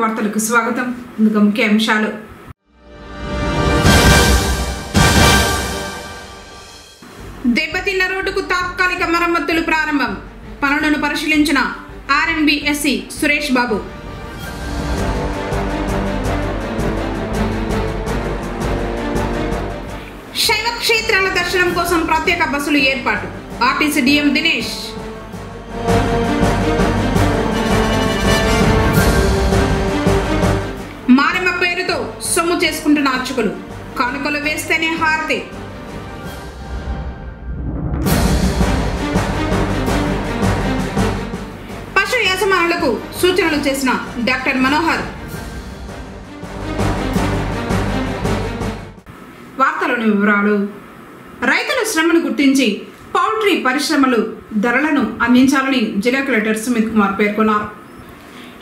వార్తలకు స్వాగతం. ముందుగా ముఖ్య అంశాలు. దెబ్బతిన్న రోడ్డుకు తాత్కాలిక మరమ్మతులు ప్రారంభం. పనులను పరిశీలించిన ఆర్ఎంబి ఎస్సీ సురేష్ బాబు. శైవ క్షేత్రాల దర్శనం కోసం ప్రత్యేక బస్సులు ఏర్పాటు. RTC DM Dinesh. మారెమ్మ పేరుతో సొమ్ము చేసుకుంటున్న అర్చకులు. కానుకలు వేస్తేనే హారతి. పశు యజమానులకు సూచనలు చేసిన డాక్టర్ మనోహర్. వార్తలోని వివరాలు. రైతుల శ్రమను గుర్తించి పౌల్ట్రీ పరిశ్రమలు ధరలను అందించాలని జిల్లా కలెక్టర్ సుమిత్ కుమార్ పేర్కొన్నారు.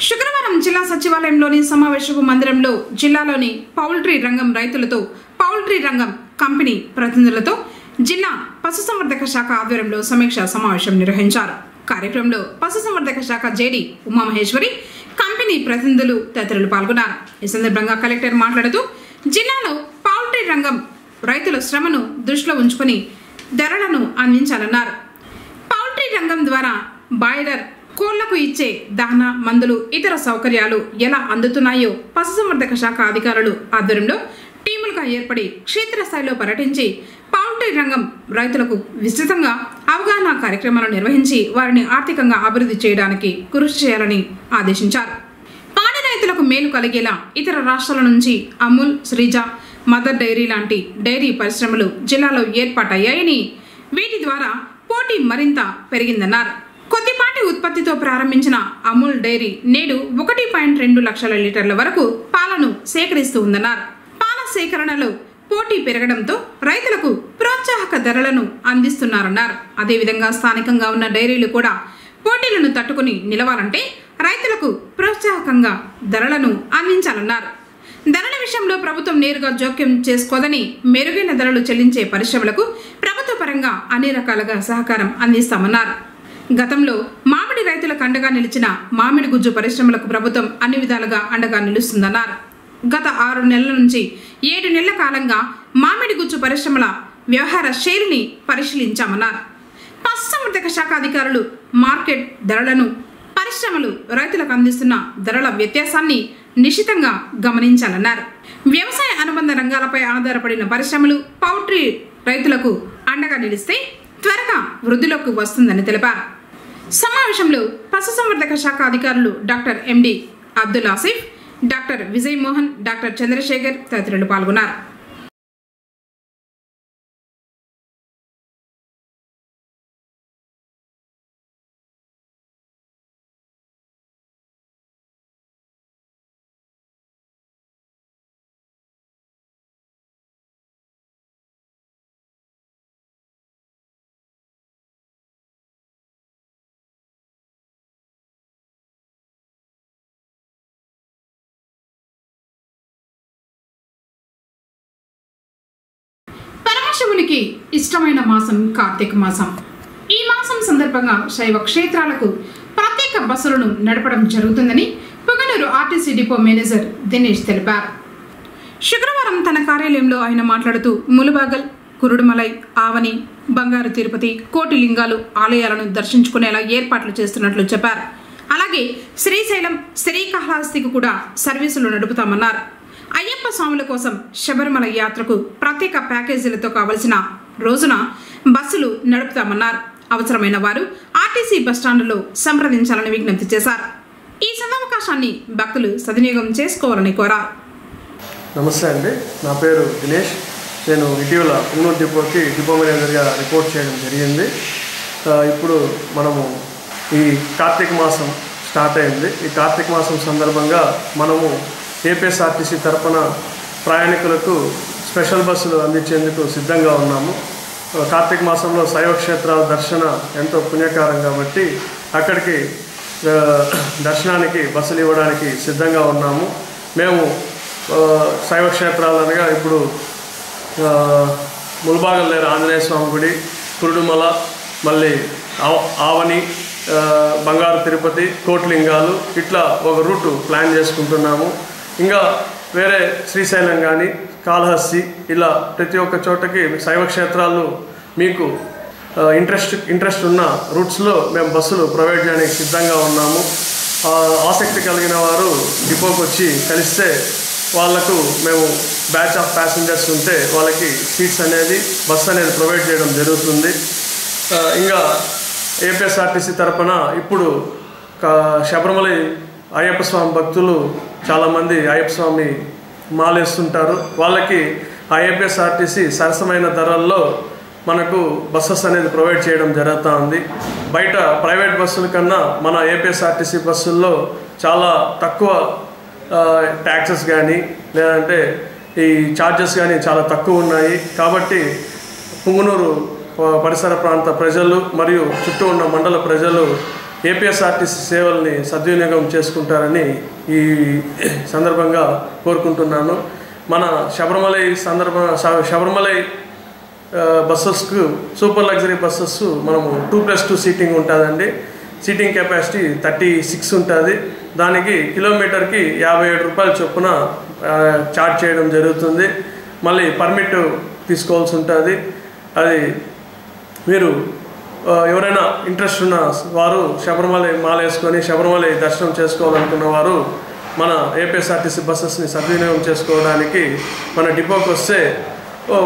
శుక్రవారం జిల్లా సచివాలయంలోని సమావేశపు మందిరంలో జిల్లాలోని పౌల్ట్రీ రంగం రైతులతో, పౌల్ట్రీ రంగం కంపెనీ ప్రతినిధులతో జిల్లా పశుసంవర్ధక శాఖ ఆధ్వర్యంలో సమీక్షా సమావేశం నిర్వహించారు. కార్యక్రమంలో పశుసంవర్ధక శాఖ జేడీ ఉమామహేశ్వరి, కంపెనీ ప్రతినిధులు తదితరులు పాల్గొన్నారు. ఈ సందర్భంగా కలెక్టర్ మాట్లాడుతూ జిల్లాలో పౌల్ట్రీ రంగం రైతుల శ్రమను దృష్టిలో ఉంచుకుని ధరలను అందించాలన్నారు. పౌల్ట్రీ రంగం ద్వారా బాయిలర్ కోళ్లకు ఇచ్చే దానా, మందులు, ఇతర సౌకర్యాలు ఎలా అందుతున్నాయో పశుసంవర్ధక శాఖ అధికారులు ఆధ్వర్యంలో టీములుగా ఏర్పడి క్షేత్రస్థాయిలో పర్యటించి పౌల్ట్రీ రంగం రైతులకు విస్తృతంగా అవగాహన కార్యక్రమాలు నిర్వహించి వారిని ఆర్థికంగా అభివృద్ధి చేయడానికి కృషి చేయాలని ఆదేశించారు. పాడి రైతులకు మేలు కలిగేలా ఇతర రాష్ట్రాల నుంచి అమూల్, శ్రీజ, మదర్ డైరీ లాంటి డైరీ పరిశ్రమలు జిల్లాలో ఏర్పాటయ్యాయని, వీటి ద్వారా పోటీ మరింత పెరిగిందన్నారు. కొద్దిపాటి ఉత్పత్తితో ప్రారంభించిన అమూల్ డైరీ నేడు 1.2 లక్షల లీటర్ల వరకు పాలను సేకరిస్తూ ఉందన్నారు. పాల సేకరణలో పోటీ పెరగడంతో రైతులకు ప్రోత్సాహక ధరలను అందిస్తున్నారన్నారు. అదేవిధంగా స్థానికంగా ఉన్న డైరీలు కూడా పోటీలను తట్టుకుని నిలవాలంటే రైతులకు ప్రోత్సాహకంగా ధరలను అందించాలన్నారు. ధరల విషయంలో ప్రభుత్వం నేరుగా జోక్యం చేసుకోదని, మెరుగైన ధరలు చెల్లించే పరిశ్రమలకు ప్రభుత్వ పరంగా అన్ని రకాలుగా సహకారం అందిస్తామన్నారు. గతంలో మామిడి రైతులకు అండగా నిలిచిన మామిడి గుజ్జు పరిశ్రమలకు ప్రభుత్వం అన్ని విధాలుగా అండగా నిలుస్తుందన్నారు. గత 6 నెలల నుంచి 7 నెలల కాలంగా మామిడి గుజ్జు పరిశ్రమల వ్యవహార శైలిని పరిశీలించామన్నారు. పశుసంవర్ధక శాఖ అధికారులు మార్కెట్ ధరలను, పరిశ్రమలు రైతులకు అందిస్తున్న ధరల వ్యత్యాసాన్ని నిశితంగా గమనించాలన్నారు. వ్యవసాయ అనుబంధ రంగాలపై ఆధారపడిన పరిశ్రమలు, పౌల్ట్రీ రైతులకు అండగా నిలిస్తే త్వరగా వృద్ధిలోకి వస్తుందని తెలిపారు. సమావేశంలో పశుసంవర్ధక శాఖ అధికారులు doctor MD Abdul Asif, doctor Vijay Mohan, doctor Chandrasekhar తదితరులు పాల్గొన్నారు. శివునికి ఇష్టమైన మాసం కార్తీక మాసం. ఈ మాసం సందర్భంగా శైవ క్షేత్రాలకు ప్రత్యేక బస్సులను నడపడం జరుగుతుందని పుగనూరు ఆర్టీసీ డిపో మేనేజర్ దినేష్ తెలిపారు. శుక్రవారం తన కార్యాలయంలో ఆయన మాట్లాడుతూ ములుబాగల్, కురుడుమలై, ఆవని, బంగారు తిరుపతి, కోటిలింగాలు ఆలయాలను దర్శించుకునేలా ఏర్పాట్లు చేస్తున్నట్లు చెప్పారు. అలాగే శ్రీశైలం, శ్రీకాళహస్తికి కూడా సర్వీసులు నడుపుతామన్నారు. అయ్యప్ప స్వాముల కోసం శబరిమల యాత్రకు ప్రత్యేక ప్యాకేజీలతో కావలసిన రోజున బస్సులు నడుపుతామన్నారు. అవసరమైన వారు ఆర్టీసీ బస్టాండ్లో సంప్రదించాలని విజ్ఞప్తి చేశారు. ఈ సదవకాశాన్ని భక్తులు సద్వినియోగం చేసుకోవాలని కోరారు. నమస్తే అండి, నా పేరు దినేష్. నేను ఇటీవల పుంగనూరు డిపోకి డిపో మేనేజర్గా రిపోర్ట్ చేయడం జరిగింది. ఇప్పుడు మనము ఈ కార్తీక మాసం స్టార్ట్ అయింది. ఈ కార్తీక మాసం సందర్భంగా మనము ఏపీఎస్ఆర్టీసీ తరఫున ప్రయాణికులకు స్పెషల్ బస్సులు అందించేందుకు సిద్ధంగా ఉన్నాము. కార్తీక మాసంలో శైవ క్షేత్రాల దర్శన ఎంతో పుణ్యకారం కాబట్టి అక్కడికి దర్శనానికి బస్సులు ఇవ్వడానికి సిద్ధంగా ఉన్నాము. మేము శైవ క్షేత్రాలు అనగా ఇప్పుడు ముల్బాగల్ ఆంజనేయ స్వామి గుడి, కురుడుమల, మళ్ళీ ఆవని, బంగారు తిరుపతి, కోట్లింగాలు ఇట్లా ఒక రూటు ప్లాన్ చేసుకుంటున్నాము. ఇంకా వేరే శ్రీశైలం కానీ కాళహస్తి ఇలా ప్రతి ఒక్క చోటకి శైవ క్షేత్రాలు మీకు ఇంట్రెస్ట్ ఉన్న రూట్స్లో మేము బస్సులు ప్రొవైడ్ చేయడానికి సిద్ధంగా ఉన్నాము. ఆసక్తి కలిగిన వారు డిపోకి వచ్చి కలిస్తే వాళ్లకు మేము బ్యాచ్ ఆఫ్ ప్యాసింజర్స్ ఉంటే వాళ్ళకి సీట్స్ అనేది బస్సు అనేది ప్రొవైడ్ చేయడం జరుగుతుంది. ఇంకా ఏపీఎస్ఆర్టీసీ తరపున ఇప్పుడు శబరిమల అయ్యప్ప స్వామి భక్తులు చాలామంది అయ్యప్ప స్వామి మాలేస్తుంటారు. వాళ్ళకి ఏపీఎస్ఆర్టీసీ సరసమైన ధరల్లో మనకు బస్సెస్ అనేది ప్రొవైడ్ చేయడం జరుగుతూ ఉంది. బయట ప్రైవేట్ బస్సుల కన్నా మన ఏపీఎస్ఆర్టీసీ బస్సుల్లో చాలా తక్కువ ట్యాక్సెస్ కానీ లేదంటే ఈ ఛార్జెస్ కానీ చాలా తక్కువ ఉన్నాయి. కాబట్టి పుంగనూరు పరిసర ప్రాంత ప్రజలు మరియు చుట్టూ ఉన్న మండల ప్రజలు ఏపీఎస్ఆర్టీసీ సేవల్ని సద్వినియోగం చేసుకుంటారని ఈ సందర్భంగా కోరుకుంటున్నాను. మన శబరిమల బస్సెస్కు సూపర్ లగ్జరీ బస్సెస్ మనము 2+2 సీటింగ్ ఉంటుందండి. సీటింగ్ కెపాసిటీ 36 ఉంటుంది. దానికి కిలోమీటర్కి 57 రూపాయల చొప్పున ఛార్జ్ చేయడం జరుగుతుంది. మళ్ళీ పర్మిట్ తీసుకోవాల్సి ఉంటుంది. అది మీరు ఎవరైనా ఇంట్రెస్ట్ ఉన్న వారు శబరిమల మాల వేసుకొని శబరిమల దర్శనం చేసుకోవాలనుకున్న వారు మన ఏపీఎస్ఆర్టీసీ బస్సెస్ని సద్వినియోగం చేసుకోవడానికి మన డిపోకి వస్తే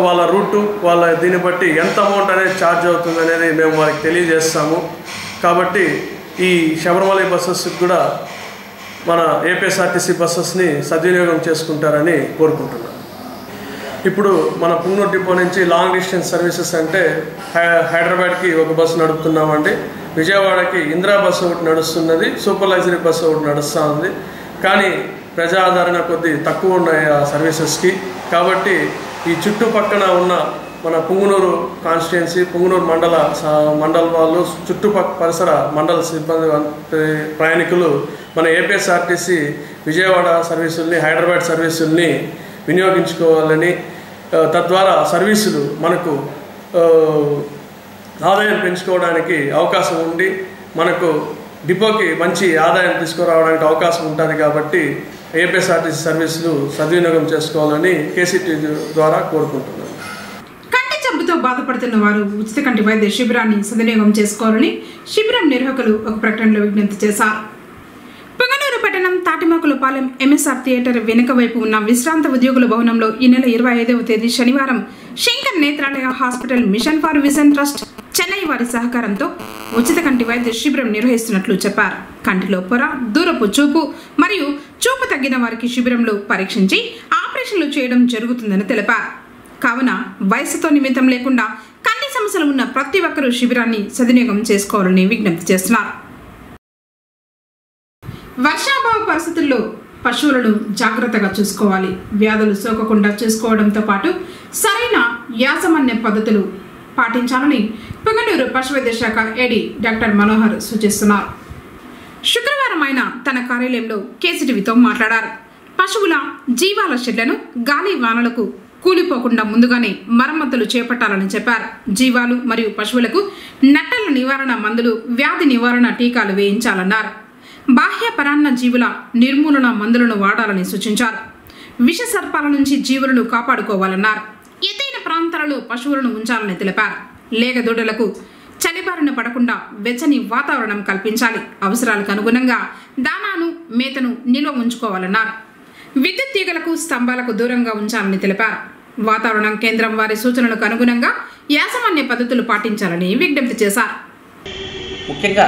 వాళ్ళ రూటు వాళ్ళ దీన్ని బట్టి ఎంత అమౌంట్ అనేది ఛార్జ్ అవుతుంది అనేది మేము వారికి తెలియజేస్తాము. కాబట్టి ఈ శబరిమల బస్సెస్కి కూడా మన ఏపీఎస్ఆర్టీసీ బస్సెస్ని సద్వినియోగం చేసుకుంటారని కోరుకుంటున్నాను. ఇప్పుడు మన పుంగనూరు డిపో నుంచి లాంగ్ డిస్టెన్స్ సర్వీసెస్ అంటే హైదరాబాద్కి ఒక బస్సు నడుపుతున్నామండి. విజయవాడకి ఇందిరా బస్సు ఒకటి నడుస్తున్నది, సూపర్ లగ్జరీ బస్సు ఒకటి నడుస్తూ ఉంది. కానీ ప్రజాదరణ కొద్ది తక్కువ ఉన్నాయి ఆ సర్వీసెస్కి. కాబట్టి ఈ చుట్టుపక్కల ఉన్న మన పుంగనూరు కాన్స్టిట్యున్సీ, పుంగనూరు మండల వాళ్ళు, చుట్టుపక్కల పరిసర మండల సిబ్బంది ప్రయాణికులు మన ఏపీఎస్ఆర్టీసీ విజయవాడ సర్వీసుల్ని, హైదరాబాద్ సర్వీసుల్ని వినియోగించుకోవాలని, తద్వారా సర్వీసులు మనకు ఆదాయం పెంచుకోవడానికి అవకాశం ఉండి మనకు డిపోకి మంచి ఆదాయం తీసుకురావడానికి అవకాశం ఉంటుంది. కాబట్టి ఏపీఎస్ఆర్టీసీ సర్వీసులు సద్వినియోగం చేసుకోవాలని కేసీటీ ద్వారా కోరుకుంటున్నాను. కంటి జబ్బుతో బాధపడుతున్న వారు ఉచిత కంటి వైద్య శిబిరాన్ని సద్వినియోగం చేసుకోవాలని శిబిరం నిర్వాహకులు ఒక ప్రకటనలో విజ్ఞప్తి చేశారు. పుంగనూరు పట్టణం తాటిమాకులపాలెం ఎంఎస్ఆర్ థియేటర్ వెనుక వైపు ఉన్న విశ్రాంత ఉద్యోగుల భవనంలో ఈ నెల 25వ తేదీ శనివారం Shankar Nethralaya hospital mission for vision trust Chennai వారి సహకారంతో ఉచిత కంటి వైద్య శిబిరం నిర్వహిస్తున్నట్లు చెప్పారు. కంటిలో పొర, దూరపు చూపు మరియు చూపు తగ్గిన వారికి శిబిరంలో పరీక్షించి ఆపరేషన్లు చేయడం జరుగుతుందని తెలిపారు. కావున వయసుతో నిమిత్తం లేకుండా కంటి సమస్యలు ఉన్న ప్రతి ఒక్కరూ శిబిరాన్ని సద్వినియోగం చేసుకోవాలని విజ్ఞప్తి చేస్తున్నారు. వర్షాభావ పరిస్థితుల్లో పశువులను జాగ్రత్తగా చూసుకోవాలి. వ్యాధులు సోకకుండా చూసుకోవడంతో పాటు సరైన యాజమాన్య పద్ధతులు పాటించాలని పుంగనూరు పశువైద్య శాఖ ఏడీ డాక్టర్ మనోహర్ సూచిస్తున్నారు. శుక్రవారం ఆయన తన కార్యాలయంలో కేసీటీవీతో మాట్లాడారు. పశువుల జీవాల షెడ్లను గాలి వానలకు కూలిపోకుండా ముందుగానే మరమ్మతులు చేపట్టాలని చెప్పారు. జీవాలు మరియు పశువులకు నట్టల నివారణ మందులు, వ్యాధి నివారణ టీకాలు వేయించాలన్నారు. బాహ్య పరాన్న జీవుల నిర్మూలన మందులను వాడాలని సూచించారు. విష సర్పాల నుంచి జీవులను కాపాడుకోవాలన్నారు. ఎత్తైన ప్రాంతాలలో పశువులను ఉంచాలని తెలిపారు. లేగదూడలకు చలిబారిన పడకుండా వెచ్చని వాతావరణం కల్పించాలి. అవసరాలకు అనుగుణంగా దానాను, మేతను నిల్వ ఉంచుకోవాలన్నారు. విద్యుత్ తీగలకు, స్తంభాలకు దూరంగా ఉంచాలని తెలిపారు. వాతావరణ కేంద్రం వారి సూచనలకు అనుగుణంగా యాజమాన్య పద్ధతులు పాటించాలని విజ్ఞప్తి చేశారు. ముఖ్యంగా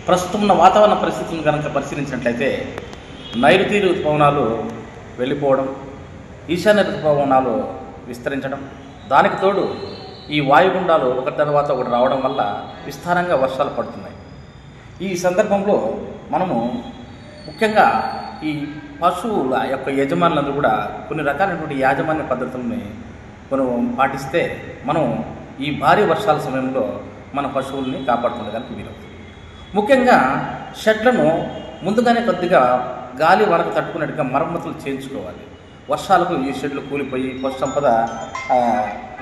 ప్రస్తుతం ఉన్న వాతావరణ పరిస్థితులను కనుక పరిశీలించినట్లయితే నైరుతి ఋతుపవనాలు వెళ్ళిపోవడం, ఈశాన్య ఋతుపవనాలు విస్తరించడం, దానికి తోడు ఈ వాయుగుండాలు ఒకటి తర్వాత ఒకటి రావడం వల్ల విస్తారంగా వర్షాలు పడుతున్నాయి. ఈ సందర్భంలో మనము ముఖ్యంగా ఈ పశువుల యొక్క యజమానులందరూ కూడా కొన్ని రకాలైనటువంటి యాజమాన్య పద్ధతుల్ని మనం పాటిస్తే మనం ఈ భారీ వర్షాల సమయంలో మన పశువుల్ని కాపాడుకునేదానికి వీలవుతుంది. ముఖ్యంగా షెడ్లను ముందుగానే కొద్దిగా గాలి వరకు తట్టుకునేట్టుగా మరమ్మతులు చేయించుకోవాలి. వర్షాలకు ఈ షెడ్లు కూలిపోయి పశు సంపద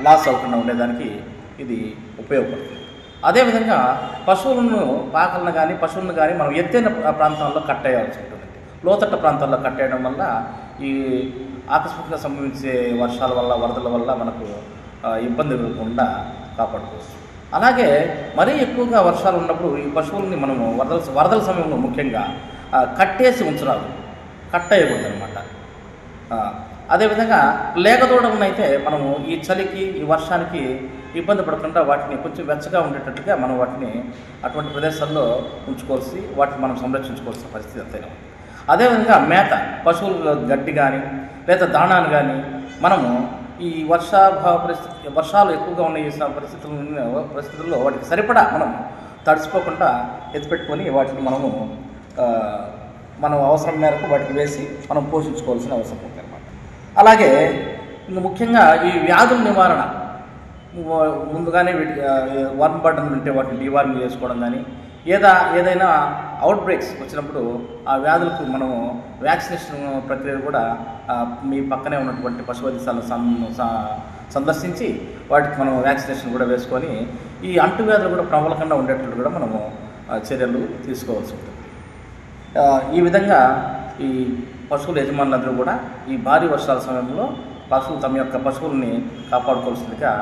లాస్ అవ్వకుండా ఉండేదానికి ఇది ఉపయోగపడుతుంది. అదేవిధంగా పశువులను పాకలను కానీ పశువులను కానీ మనం ఎత్తైన ప్రాంతాల్లో కట్టేయాల్సి ఉంటుంది. లోతట్ట ప్రాంతాల్లో కట్టేయడం వల్ల ఈ ఆకస్మికంగా సంభవించే వర్షాల వల్ల వరదల వల్ల మనకు ఇబ్బంది కలగకుండా కాపాడుకోవచ్చు. అలాగే మరీ ఎక్కువగా వర్షాలు ఉన్నప్పుడు ఈ పశువుల్ని మనము వరదల సమయంలో ముఖ్యంగా కట్టేసి ఉంచరాదు, కట్టేయకూడదు అనమాట. అదేవిధంగా లేగదూడలనైతే మనము ఈ చలికి ఈ వర్షానికి ఇబ్బంది పడకుండా వాటిని కొంచెం వెచ్చగా ఉండేటట్టుగా మనం వాటిని అటువంటి ప్రదేశాల్లో ఉంచుకోవాల్సి వాటిని మనం సంరక్షించుకోవాల్సిన పరిస్థితి ఎంతైనా ఉంది. అదేవిధంగా మేత, పశువుల గడ్డి కానీ లేదా దాణాను కానీ మనము ఈ వర్షాలు ఎక్కువగా ఉన్న పరిస్థితుల్లో వాటికి సరిపడా మనం తడిసిపోకుండా ఎత్తిపెట్టుకొని వాటిని మనం అవసరం మేరకు వాటికి వేసి మనం పోషించుకోవాల్సిన అవసరం ఉంది అన్నమాట. అలాగే ముఖ్యంగా ఈ వ్యాధుల నివారణ ముందుగానే వర్మ్ బర్డన్ ఉంటే వాటిని డివార్మింగ్ చేసుకోవడం కానీ ఏదైనా అవుట్ బ్రేక్స్ వచ్చినప్పుడు ఆ వ్యాధులకు మనము వ్యాక్సినేషన్ ప్రక్రియ కూడా మీ పక్కనే ఉన్నటువంటి పశు వైద్యశాలను సందర్శించి వాటికి మనం వ్యాక్సినేషన్ కూడా వేసుకొని ఈ అంటువ్యాధులు కూడా ప్రబలకుండా ఉండేటట్టు కూడా మనము చర్యలు తీసుకోవాల్సి ఉంటుంది. ఈ విధంగా ఈ పశువుల యజమానులందరూ కూడా ఈ భారీ వర్షాల సమయంలో తమ యొక్క పశువుల్ని కాపాడుకోవాల్సిందిగా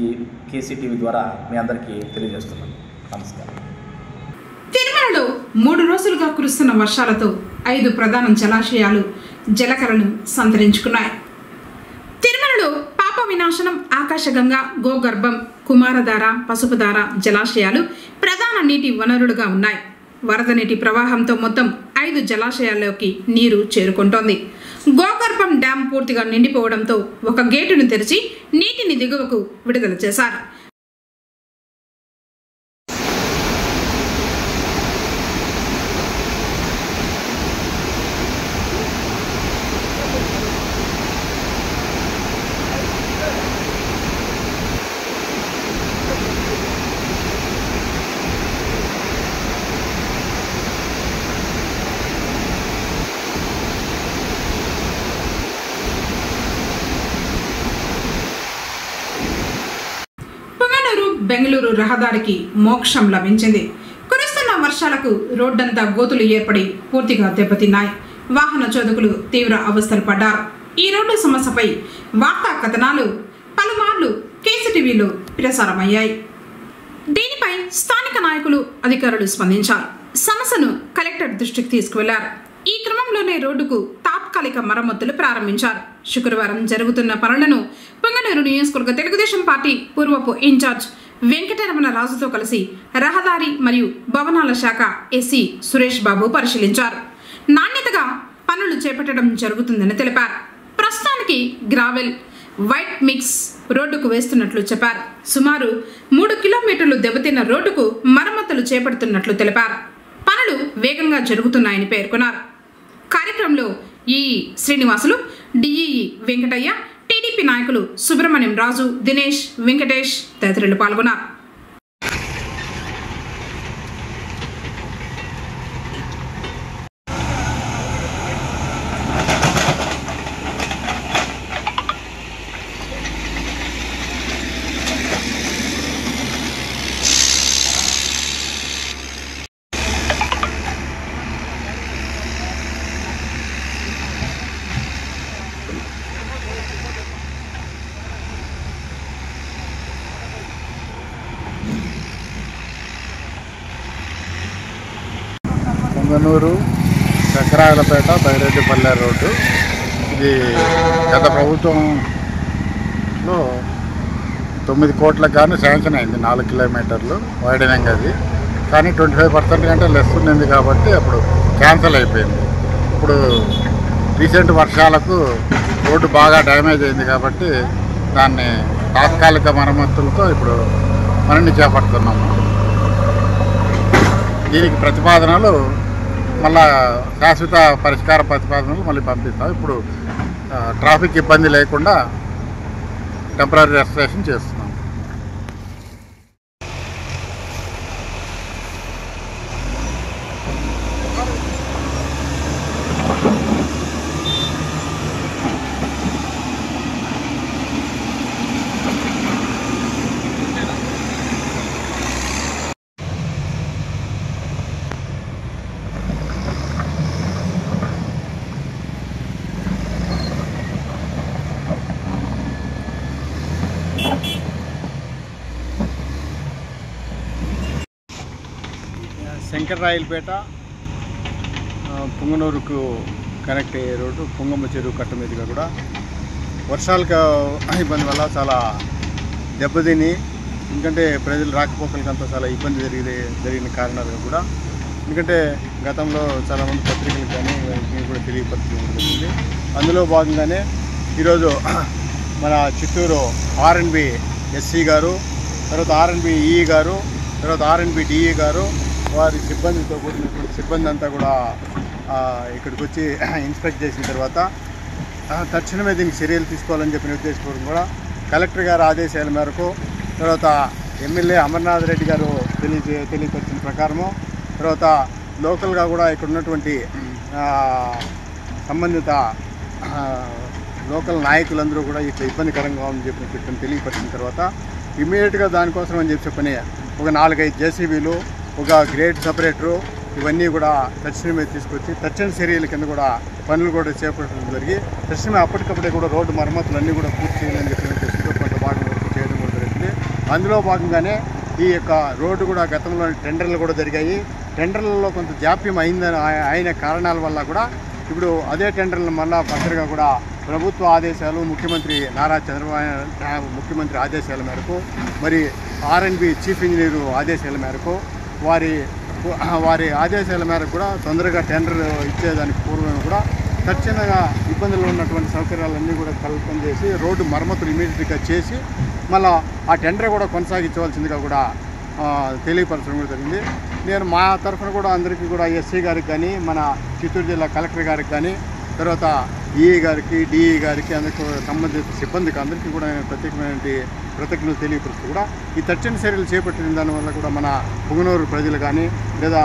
ఈ కేసీటీవీ ద్వారా మీ అందరికీ తెలియజేస్తున్నాను. నమస్కారం. తిరుమలలో 3 రోజులుగా కురుస్తున్న వర్షాలతో 5 ప్రధాన జలాశయాలు జలకరను సంతరించుకున్నాయి. తిరుమలలో పాప వినాశనం, ఆకాశగంగా, గోగర్భం, కుమారధార, పసుపుధార జలాశయాలు ప్రధాన నీటి వనరులుగా ఉన్నాయి. వరద నీటి ప్రవాహంతో మొత్తం 5 జలాశయాల్లోకి నీరు చేరుకుంటోంది. గోగర్భం డ్యాం పూర్తిగా నిండిపోవడంతో ఒక గేటును తెరిచి నీటిని దిగువకు విడుదల చేశారు. బెంగళూరు రహదారికి మోక్షం లభించింది. కురుస్తున్న వర్షాలకు రోడ్డంతా గోతులు ఏర్పడి పూర్తిగా దెబ్బతిన్నాయి. వాహన చోదకులు తీవ్ర అవస్థలు పడ్డారు. ఈ రోడ్డు సమస్యపై వార్తా కథనాలు పలుమార్లు కేసీటీవీలో ప్రసారమయ్యాయి. దీనిపై స్థానిక నాయకులు, అధికారులు స్పందించారు. సమస్యను కలెక్టర్ దృష్టికి తీసుకువెళ్లారు. ఈ క్రమంలోనే రోడ్డుకు తాత్కాలిక మరమ్మతులు ప్రారంభించారు. శుక్రవారం జరుగుతున్న పనులను పొంగనూరు నియోజకవర్గ తెలుగుదేశం పార్టీ పూర్వపు ఇన్ఛార్జ్ వెంకటరమణ రాజుతో కలిసి రహదారి మరియు భవనాల శాఖ ఎస్సీ సురేష్ బాబు పరిశీలించారు. నాణ్యతగా పనులు చేపట్టడం జరుగుతుందని తెలిపారు. ప్రస్తుతానికి గ్రావెల్, వైట్ మిక్స్ రోడ్డుకు వేస్తున్నట్లు చెప్పారు. సుమారు 3 కిలోమీటర్లు దెబ్బతిన్న రోడ్డుకు మరమ్మతులు చేపడుతున్నట్లు తెలిపారు. పనులు వేగంగా జరుగుతున్నాయని పేర్కొన్నారు. కార్యక్రమంలో ఈ శ్రీనివాసులు, డిఈఈ వెంకటయ్య, టీడీపీ నాయకులు సుబ్రహ్మణ్యం రాజు, దినేష్, వెంకటేష్ తదితరులు పాల్గొన్నారు. పొంగనూరు, చక్రాయలపేట, బైరెడ్డిపల్లె రోడ్డు. ఇది గత ప్రభుత్వంలో 9 కోట్లకు కానీ శాంక్షన్ అయింది. 4 కిలోమీటర్లు వైడనింగ్ అది. కానీ 25% కంటే లెస్ ఉన్నింది కాబట్టి అప్పుడు క్యాన్సిల్ అయిపోయింది. ఇప్పుడు రీసెంట్ వర్షాలకు రోడ్డు బాగా డ్యామేజ్ అయింది కాబట్టి దాన్ని తాత్కాలిక మరమ్మతులతో ఇప్పుడు పనిని చేపడుతున్నాము. దీనికి ప్రతిపాదనలు మళ్ళా శాశ్వత పరిష్కార ప్రతిపాదనలు మళ్ళీ పంపిస్తాం. ఇప్పుడు ట్రాఫిక్ ఇబ్బంది లేకుండా టెంపరరీ రెస్ట్రేషన్ చేస్తున్నాం. శంకర్రాయలపేట పుంగనూరుకు కనెక్ట్ అయ్యే రోడ్డు పుంగమ్మ చెరువు కట్ట మీదుగా కూడా వర్షాలకు ఇబ్బంది వల్ల చాలా దెబ్బతిని, ఎందుకంటే ప్రజలు రాకపోకలకంతా చాలా ఇబ్బంది జరిగిన కారణాలుగా కూడా, ఎందుకంటే గతంలో చాలామంది పత్రికలు కానీ కూడా తెలియపరచడం జరిగింది. అందులో భాగంగానే ఈరోజు మన చిత్తూరు ఆర్ఎన్బి ఎస్సీ గారు, తర్వాత ఆర్ఎన్బి ఈఈ గారు, తర్వాత ఆర్ఎన్బి డిఈ గారు వారి సిబ్బందితో కూడినటువంటి సిబ్బంది అంతా కూడా ఇక్కడికి వచ్చి ఇన్స్పెక్ట్ చేసిన తర్వాత తక్షణమే దీనికి చర్యలు తీసుకోవాలని చెప్పిన ఉద్దేశపూర్వకం కూడా కలెక్టర్ గారి ఆదేశాల మేరకు, తర్వాత ఎమ్మెల్యే అమర్నాథ్ రెడ్డి గారు తెలియపరిచిన ప్రకారము, తర్వాత లోకల్గా కూడా ఇక్కడ ఉన్నటువంటి సంబంధిత లోకల్ నాయకులందరూ కూడా ఇట్లా ఇబ్బందికరంగా ఉందని చెప్పి తెలియపరిచిన తర్వాత ఇమ్మీడియట్గా దానికోసం అని చెప్పని ఒక 4-5 జేసీబీలు, ఒక గ్రేడ్ సపరేటరు ఇవన్నీ కూడా తక్షణమే తీసుకొచ్చి తక్షణ చర్యల కింద కూడా పనులు కూడా చేపట్టడం జరిగి తక్షణమే అప్పటికప్పుడే కూడా రోడ్డు మరమ్మతులు అన్నీ కూడా పూర్తి చేయాలని చెప్పి కొంత భాగం వరకు చేయడం కూడా జరిగింది. అందులో భాగంగానే ఈ యొక్క రోడ్డు కూడా గతంలో టెండర్లు కూడా జరిగాయి. టెండర్లలో కొంత జాప్యం అయిన కారణాల వల్ల కూడా ఇప్పుడు అదే టెండర్లను మళ్ళా ఫర్దర్గా కూడా ప్రభుత్వ ఆదేశాలు, ముఖ్యమంత్రి నారా చంద్రబాబు ముఖ్యమంత్రి ఆదేశాల మేరకు, మరి ఆర్ఎన్బి చీఫ్ ఇంజనీరు ఆదేశాల మేరకు వారి ఆదేశాల మేరకు కూడా తొందరగా టెండర్ ఇచ్చేదానికి పూర్వం కూడా తక్షణంగా ఇబ్బందులు ఉన్నటువంటి సౌకర్యాలన్నీ కూడా కల్పన చేసి రోడ్డు మరమ్మతులు ఇమీడియట్గా చేసి మళ్ళీ ఆ టెండర్ కూడా కొనసాగించవలసిందిగా కూడా తెలియపరచడం కూడా జరిగింది. నేను మా తరఫున కూడా అందరికీ కూడా ఎస్సీ గారికి కానీ, మన చిత్తూరు జిల్లా కలెక్టర్ గారికి కానీ, తర్వాత ఈఈ గారికి, డిఈ గారికి, అందరికీ సంబంధిత సిబ్బందికి అందరికీ కూడా నేను కృతజ్ఞతలు తెలియపరుస్తూ కూడా ఈ తక్షణ చర్యలు చేపట్టిన దానివల్ల కూడా మన పుంగనూరు ప్రజలు కానీ, లేదా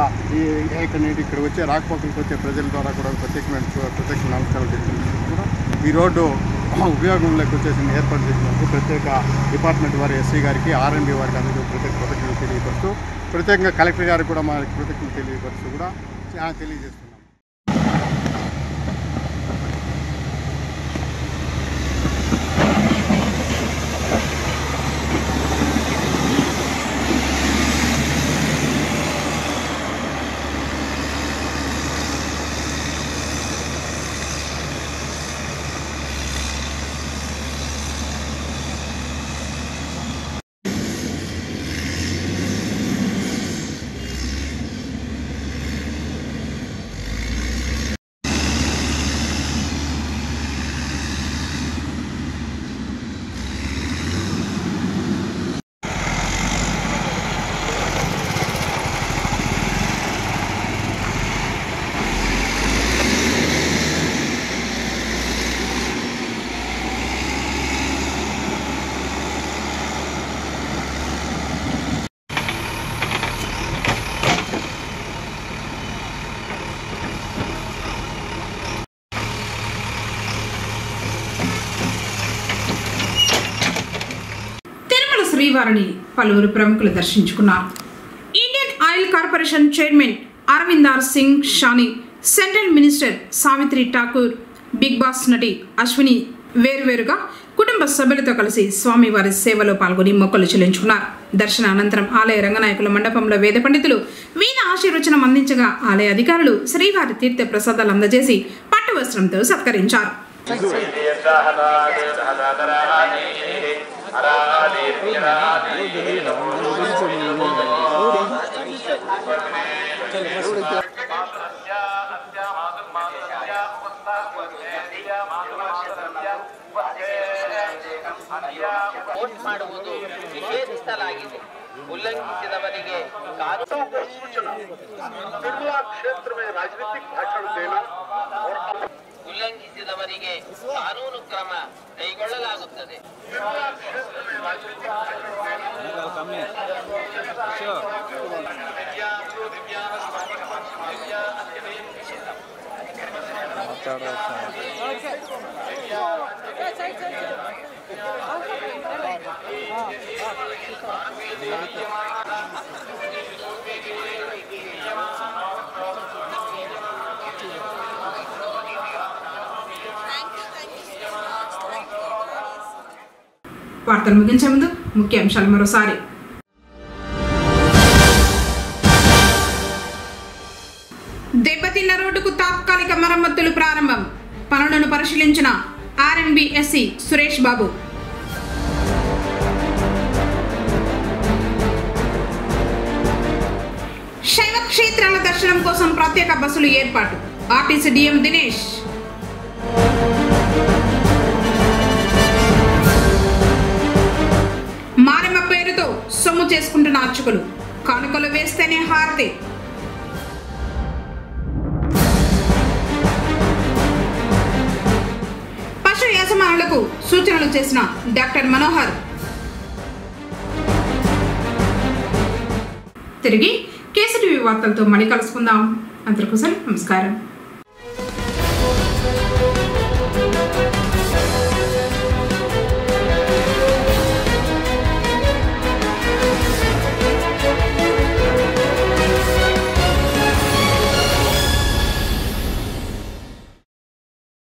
ఇక్కడ వచ్చే రాకపోకలకు వచ్చే ప్రజల ద్వారా కూడా ప్రత్యేకమైన కృతజ్ఞత నమస్కారాలు తెలియజేస్తూ కూడా ఈ రోడ్డు ఉపయోగంలోకి వచ్చేసిన ఏర్పాటు చేసినందుకు ప్రత్యేక డిపార్ట్మెంట్ వారి ఎస్సీ గారికి, ఆర్ఎన్బి వారికి అందరికీ ప్రత్యేక కృతజ్ఞతలు తెలియపరుస్తూ, ప్రత్యేకంగా కలెక్టర్ గారికి కూడా మా కృతజ్ఞతలు తెలియపరుస్తూ కూడా తెలియజేస్తున్నాం. శ్రీవారిని పలువురు ప్రముఖులు దర్శించుకున్నారు. Indian Oil Corporation chairman Arvinder Singh Sahney, central minister Savitri Thakur, Bigg Boss నటి అశ్విని వేరువేరుగా కుటుంబ సభ్యులతో కలిసి స్వామివారి సేవలో పాల్గొని మొక్కలు చెల్లించుకున్నారు. దర్శన అనంతరం ఆలయ రంగనాయకుల మండపంలో వేద పండితులు వీణ ఆశీర్వచనం అందించగా ఆలయ అధికారులు శ్రీవారి తీర్థ ప్రసాదాలు అందజేసి పట్టు వస్త్రంతో సత్కరించారు. ವೋಟ್ ಮಾಡುವುದು ನಿಷೇಧಿಸಲಾಗಿದೆ. ಉಲ್ಲಂಘಿಸಿದವರಿಗೆ ಉಲ್ಲಂಘಿಸಿದವರಿಗೆ ಕಾನೂನು ಕ್ರಮ ಕೈಗೊಳ್ಳಲಾಗುತ್ತದೆ. వార్తలు ముగించే ముందు ముఖ్యాంశాలు మరోసారి. మరమ్మతులు ప్రారంభం. పనులను పరిశీలించిన ఆర్ఎన్బిఎస్సి సురేష్ బాబు. శైవ క్షేత్రాల దర్శనం కోసం ప్రత్యేక బస్సులు ఏర్పాటు. RTC DM Dinesh. మారెమ్మ పేరుతో సొమ్ము చేసుకుంటున్న అర్చకులు. కానుకలు వేస్తేనే హారతి. పశు యజమానులకు సూచనలు చేసిన డాక్టర్ మనోహర్. తిరిగి కేసీటీవీ వార్తలతో మళ్ళీ కలుసుకుందాం. అందరికీ నమస్కారం.